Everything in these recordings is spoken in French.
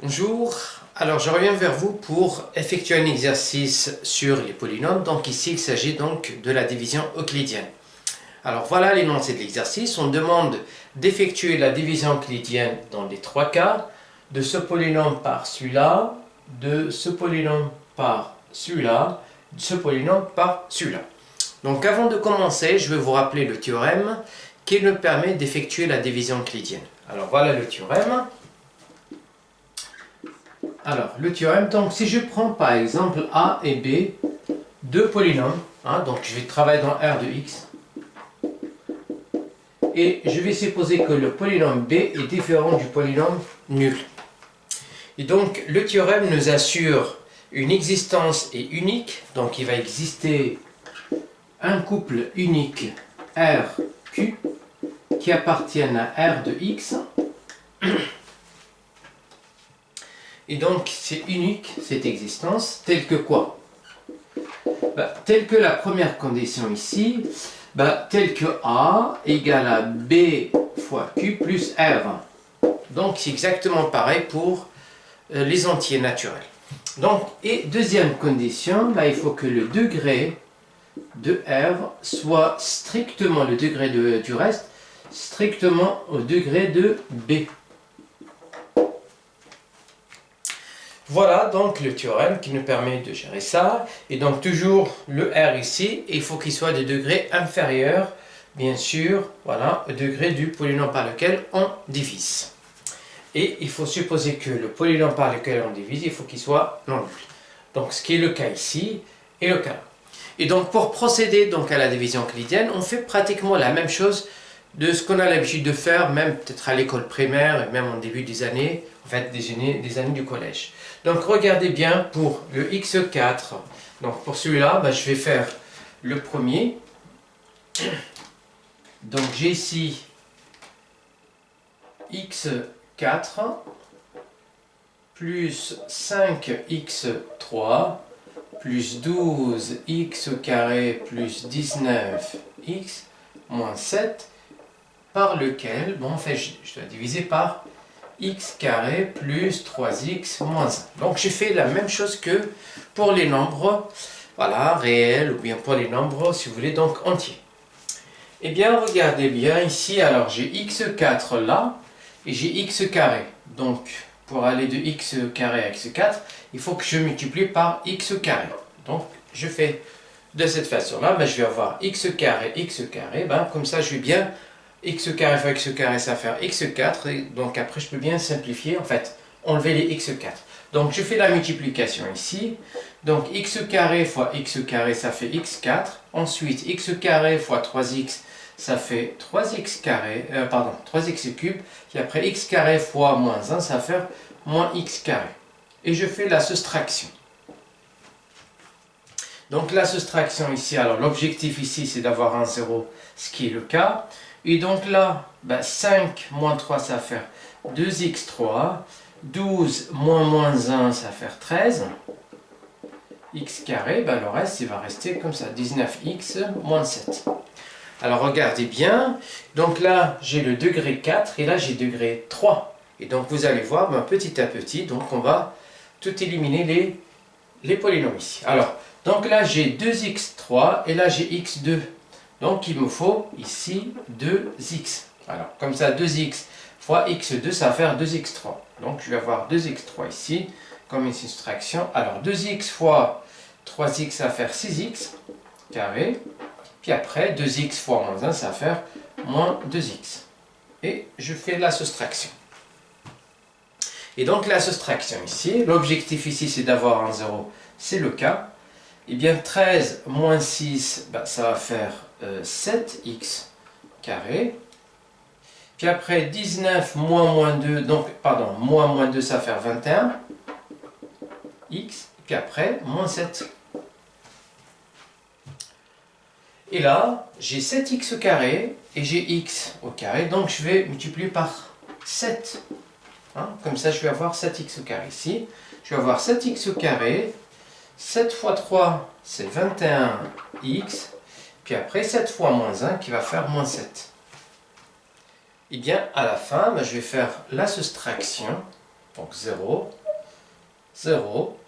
Bonjour, alors je reviens vers vous pour effectuer un exercice sur les polynômes. Donc ici il s'agit donc de la division euclidienne. Alors voilà l'énoncé de l'exercice. On demande d'effectuer la division euclidienne dans les trois cas, de ce polynôme par celui-là, de ce polynôme par celui-là, de ce polynôme par celui-là. Donc avant de commencer, je vais vous rappeler le théorème qui nous permet d'effectuer la division euclidienne. Alors voilà le théorème. Alors, le théorème, donc si je prends par exemple A et B, deux polynômes, donc je vais travailler dans R de x, et je vais supposer que le polynôme B est différent du polynôme nul. Et donc, le théorème nous assure une existence est unique, donc il va exister un couple unique RQ qui appartienne à R de x. Et donc, c'est unique, cette existence, telle que quoi? Telle que la première condition ici, telle que A égale à B fois Q plus R. Donc, c'est exactement pareil pour les entiers naturels. Donc, et deuxième condition, il faut que le degré de R soit strictement le degré du reste, strictement au degré de B. Voilà donc le théorème qui nous permet de gérer ça. Et donc toujours le R ici, il faut qu'il soit de degré inférieur, bien sûr, voilà, au degré du polynôme par lequel on divise. Et il faut supposer que le polynôme par lequel on divise, il faut qu'il soit non nul. Donc ce qui est le cas ici et le cas là. Et donc pour procéder donc à la division euclidienne, on fait pratiquement la même chose de ce qu'on a l'habitude de faire, même peut-être à l'école primaire, et même en début des années, en fait des années du collège. Donc regardez bien pour le x4, donc pour celui-là, je vais faire le premier. Donc j'ai ici x4 plus 5x3 plus 12x carré plus 19x moins 7 par lequel, en fait, je dois diviser par x carré plus 3x moins 1. Donc, j'ai fait la même chose que pour les nombres, voilà, réels, ou bien pour les nombres, si vous voulez, donc entiers. Eh bien, regardez bien ici, alors j'ai x4 là, et j'ai x carré. Donc, pour aller de x carré à x4, il faut que je multiplie par x carré. Donc, je fais de cette façon-là, je vais avoir x carré, comme ça, je vais bien x carré fois x carré, ça va faire x4, et donc après je peux bien simplifier, en fait, enlever les x4. Donc je fais la multiplication ici, donc x carré fois x carré, ça fait x4, ensuite x carré fois 3x, ça fait 3x carré, 3x cube, et après x carré fois moins 1, ça va faire moins x carré. Et je fais la soustraction. Donc la soustraction ici, alors l'objectif ici c'est d'avoir un 0, ce qui est le cas. Et donc là, 5 moins 3, ça va faire 2x3. 12 moins 1, ça va faire 13. X carré, le reste, il va rester comme ça, 19x moins 7. Alors regardez bien, donc là, j'ai le degré 4 et là, j'ai degré 3. Et donc vous allez voir, petit à petit, donc on va tout éliminer les polynômes ici. Alors, donc là, j'ai 2x3 et là, j'ai x2. Donc, il me faut ici 2x. Alors, comme ça, 2x fois x2, ça va faire 2x3. Donc, je vais avoir 2x3 ici, comme une soustraction. Alors, 2x fois 3x, ça va faire 6x carré. Puis après, 2x fois moins 1, ça va faire moins 2x. Et je fais la soustraction. Et donc, la soustraction ici, l'objectif ici, c'est d'avoir un 0. C'est le cas. Eh bien, 13 moins 6, ça va faire 7x carré. Puis après, 19 moins 2, donc, pardon, moins 2, ça va faire 21x. Puis après, moins 7. Et là, j'ai 7x carré et j'ai x au carré. Donc, je vais multiplier par 7. Comme ça, je vais avoir 7x carré ici. Je vais avoir 7x carré. 7 fois 3, c'est 21x. Puis après, 7 fois moins 1 qui va faire moins 7. Et bien, à la fin, je vais faire la soustraction. Donc 0, 0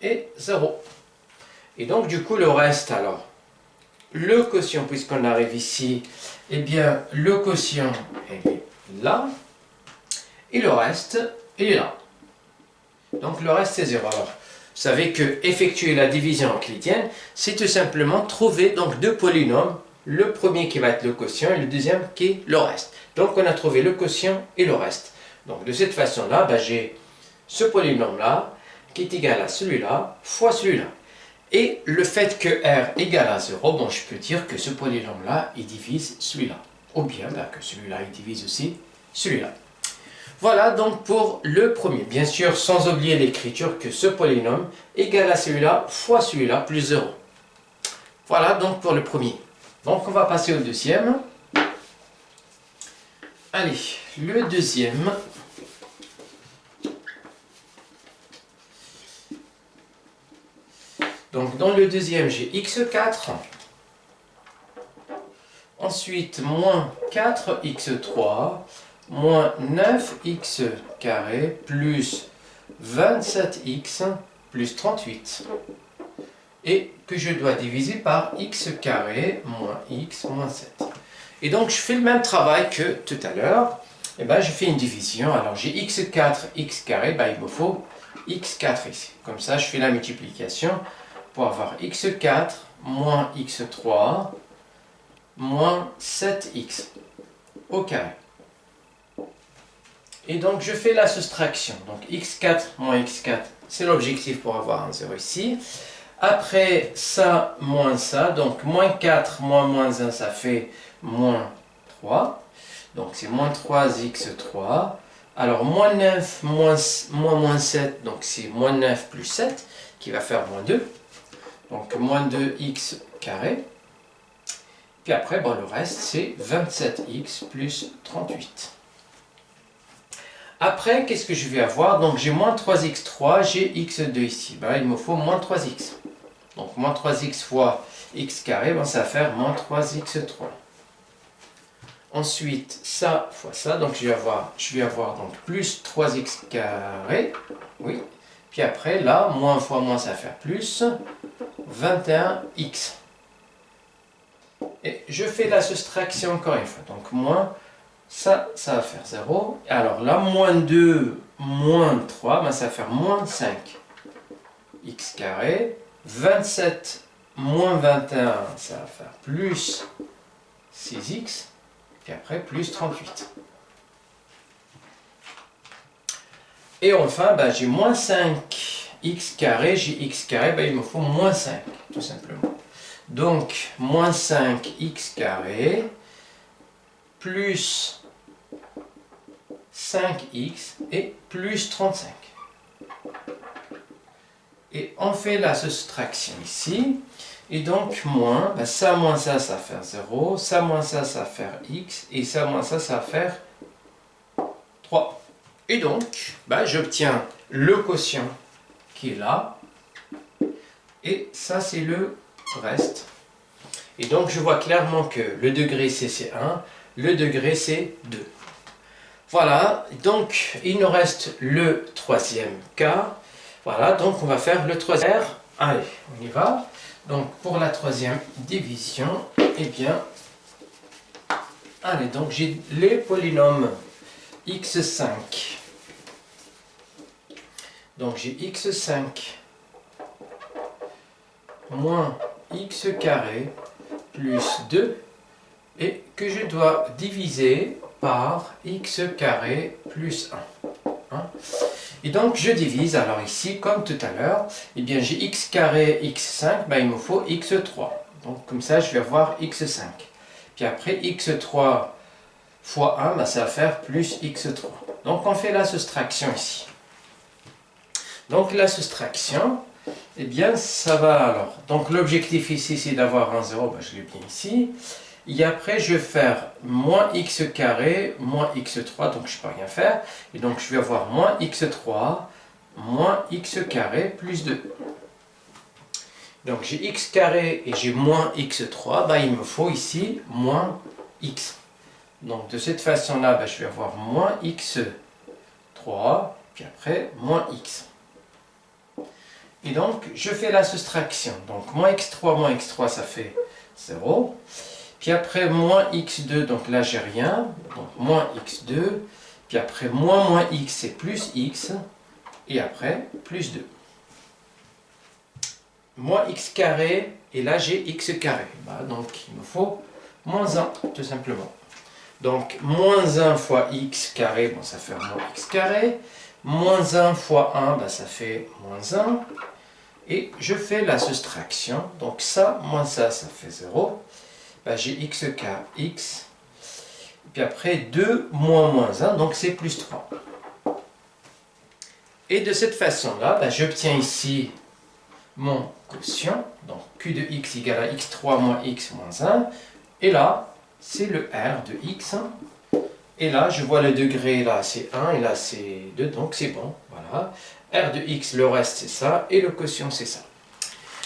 et 0. Et donc du coup le reste alors, le quotient, puisqu'on arrive ici, eh bien le quotient est là, et le reste est là. Donc le reste c'est 0. Alors, vous savez que effectuer la division euclidienne, c'est tout simplement trouver donc deux polynômes, le premier qui va être le quotient et le deuxième qui est le reste. Donc on a trouvé le quotient et le reste. Donc de cette façon-là, j'ai ce polynôme-là qui est égal à celui-là fois celui-là. Et le fait que R égale à 0, bon, je peux dire que ce polynôme-là, il divise celui-là. Ou bien que celui-là, il divise aussi celui-là. Voilà donc pour le premier. Bien sûr, sans oublier l'écriture que ce polynôme égale à celui-là fois celui-là plus 0. Voilà donc pour le premier. Donc on va passer au deuxième. Allez, le deuxième. Donc dans le deuxième, j'ai x4. Ensuite, moins 4x3, moins 9x carré, plus 27x, plus 38. Et que je dois diviser par x carré, moins x, moins 7. Et donc, je fais le même travail que tout à l'heure. Et je fais une division. Alors, j'ai x4, x carré, il me faut x4 ici. Comme ça, je fais la multiplication pour avoir x4 moins x3 moins 7x au carré. Et donc je fais la soustraction. Donc x4 moins x4, c'est l'objectif pour avoir un 0 ici. Après ça moins ça, donc moins 4 moins 1, ça fait moins 3. Donc c'est moins 3x3. Alors moins 9 moins 7, donc c'est moins 9 plus 7 qui va faire moins 2. Donc moins 2x carré. Puis après, le reste, c'est 27x plus 38. Après, qu'est-ce que je vais avoir? Donc j'ai moins 3x3, j'ai x2 ici. Il me faut moins 3x. Donc moins 3x fois x carré, ça va faire moins 3x3. Ensuite, ça fois ça, donc je vais avoir donc plus 3x carré. Oui. Puis après, là, moins fois moins, ça va faire plus 21x. Et je fais la soustraction encore une fois. Donc moins, ça va faire 0. Alors là, moins 2, moins 3, ça va faire moins 5. X carré. 27 moins 21, ça va faire plus 6x. Puis après, plus 38. Et enfin, j'ai moins 5x carré. J'ai x carré, il me faut moins 5, tout simplement. Donc, moins 5x carré plus 5x et plus 35. Et on fait la soustraction ici. Et donc, moins ça va faire 0. Ça moins ça va faire x. Et ça moins ça va faire 3. Et donc, j'obtiens le quotient qui est là. Et ça, c'est le reste. Et donc je vois clairement que le degré c'est 1, le degré c'est 2. Voilà, donc il nous reste le troisième cas. Voilà, donc on va faire le troisième. Allez, on y va. Donc pour la troisième division, allez, donc j'ai les polynômes x5. Donc j'ai x5 moins x carré plus 2 et que je dois diviser par x carré plus 1. Et donc je divise, alors ici comme tout à l'heure, j'ai x carré x5, il me faut x3. Donc comme ça je vais avoir x5. Puis après x3 fois 1, ça va faire plus x3. Donc on fait la soustraction ici. Donc la soustraction, ça va alors. Donc l'objectif ici, c'est d'avoir un 0, je l'ai bien ici. Et après, je vais faire moins x carré, moins x3, donc je ne peux rien faire. Et donc je vais avoir moins x3, moins x carré, plus 2. Donc j'ai x carré et j'ai moins x3, il me faut ici moins x. Donc de cette façon-là, je vais avoir moins x3, puis puis après moins x. Et donc, je fais la soustraction. Donc, moins x3, ça fait 0. Puis après, moins x2, donc là, j'ai rien. Donc, moins x2. Puis après, moins x, c'est plus x. Et après, plus 2. Moins x carré, et là, j'ai x carré. Donc, il me faut moins 1, tout simplement. Donc, moins 1 fois x carré, bon, ça fait moins x carré. Moins 1 fois 1, ça fait moins 1. Et je fais la soustraction. Donc ça, moins ça fait 0. J'ai x carré x. Puis après 2 moins 1, donc c'est plus 3. Et de cette façon-là, j'obtiens ici mon quotient. Donc q de x égale à x3 moins x moins 1. Et là, c'est le r de x. Et là, je vois le degré, là c'est 1 et là c'est 2, donc c'est bon. Voilà. R de x, le reste c'est ça, et le quotient c'est ça.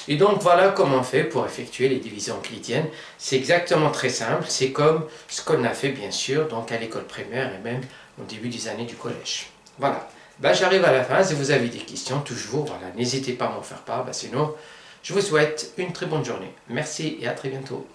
Et donc voilà comment on fait pour effectuer les divisions euclidiennes. C'est exactement très simple, c'est comme ce qu'on a fait bien sûr donc à l'école primaire et même au début des années du collège. Voilà, j'arrive à la fin, si vous avez des questions, toujours, voilà, n'hésitez pas à m'en faire part, sinon je vous souhaite une très bonne journée. Merci et à très bientôt.